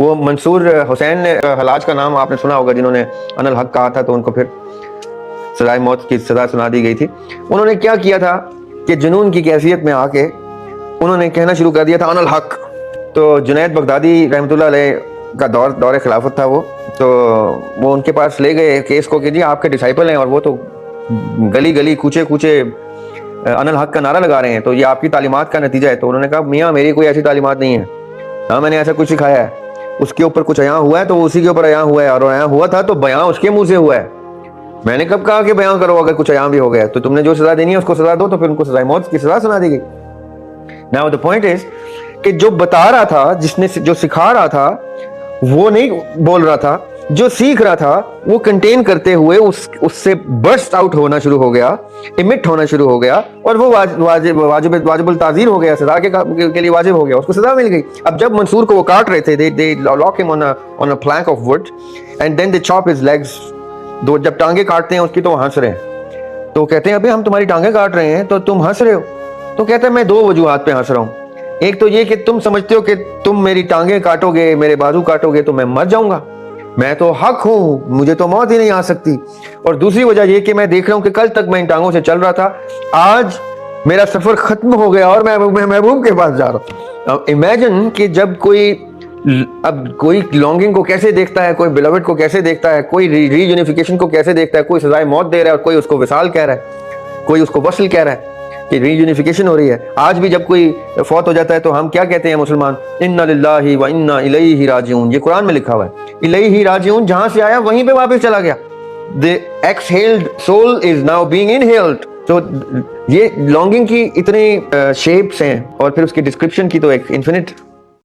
وہ منصور حسین نے حلاج کا نام آپ نے سنا ہوگا، جنہوں نے ان الحق کہا تھا تو ان کو پھر سزائے موت کی سزا سنا دی گئی تھی. انہوں نے کیا کیا تھا کہ جنون کی کیفیت میں آ کے انہوں نے کہنا شروع کر دیا تھا ان الحق. تو جنید بغدادی رحمۃ اللہ علیہ کا دور خلافت تھا وہ، تو وہ ان کے پاس لے گئے کیس کو کہ جی آپ کے ڈسائپل ہیں اور وہ تو گلی گلی کوچے کوچے ان الحق کا نعرہ لگا رہے ہیں، تو یہ آپ کی تعلیمات کا نتیجہ ہے. تو انہوں نے کہا میاں میری کوئی ایسی تعلیمات نہیں ہے، ہاں میں نے ایسا کچھ سکھایا ہے. اس کے اوپر کچھ عیاں ہوا ہے تو وہ اسی کے اوپر عیاں ہوا ہے، اور عیاں ہوا تھا تو بیان اس کے منہ سے ہوا ہے. میں نے کب کہا کہ بیان کرو اگر کچھ عیاں بھی ہو گیا؟ تو تم نے جو سزا دینی ہے اس کو سزا دو. تو پھر ان کو سزائے موت کی سزا سنا دی گئی. Now the point is کہ جو بتا رہا تھا، جس نے جو سکھا رہا تھا وہ نہیں بول رہا تھا، جو سیکھ رہا تھا وہ کنٹین کرتے ہوئے اس سے برسٹ آؤٹ ہونا شروع ہو گیا، امٹ ہونا شروع ہو گیا، اور وہ واجب التعزیر ہو گیا، سزا کے لیے واجب ہو گیا، اس کو سزا مل گئی. اب جب منصور کو وہ کاٹ رہے تھے، they lock him on a plank of wood and then they chop his legs. جب ٹانگیں کاٹتے ہیں اس کی تو وہ ہنس رہے ہیں. تو کہتے ہیں ابھی ہم تمہاری ٹانگیں کاٹ رہے ہیں تو تم ہنس رہے ہو. تو کہتے ہیں میں دو وجوہات پہ ہنس رہا ہوں. ایک تو یہ کہ تم سمجھتے ہو کہ تم میری ٹانگیں کاٹو گے، میرے بازو کاٹو گے تو میں مر جاؤں گا، میں تو حق ہوں، مجھے تو موت ہی نہیں آ سکتی. اور دوسری وجہ یہ کہ میں دیکھ رہا ہوں کہ کل تک میں ان ٹانگوں سے چل رہا تھا، آج میرا سفر ختم ہو گیا اور میں محبوب کے پاس جا رہا ہوں. امیجن کہ جب کوئی لانگنگ کو کیسے دیکھتا ہے، کوئی بیلوڈ کو کیسے دیکھتا ہے، کوئی ری یونیفیکیشن کو کیسے دیکھتا ہے، کوئی سزائے موت دے رہا ہے اور کوئی اس کو وصال کہہ رہا ہے، کوئی اس کو وصل کہہ رہا ہے کہ ری یونیفیکیشن ہو رہی ہے. آج بھی جب کوئی فوت ہو جاتا ہے تو ہم کیا کہتے ہیں مسلمان؟ انا للہ و انا الیہ راجعون. یہ قرآن میں لکھا ہوا ہے، الیہ راجعون، جہاں سے آیا وہیں پہ واپس چلا گیا. the exhaled soul is now being inhaled. تو یہ لانگنگ کی اتنی شیپس ہیں اور پھر اس کی ڈسکرپشن کی تو ایک انفینٹ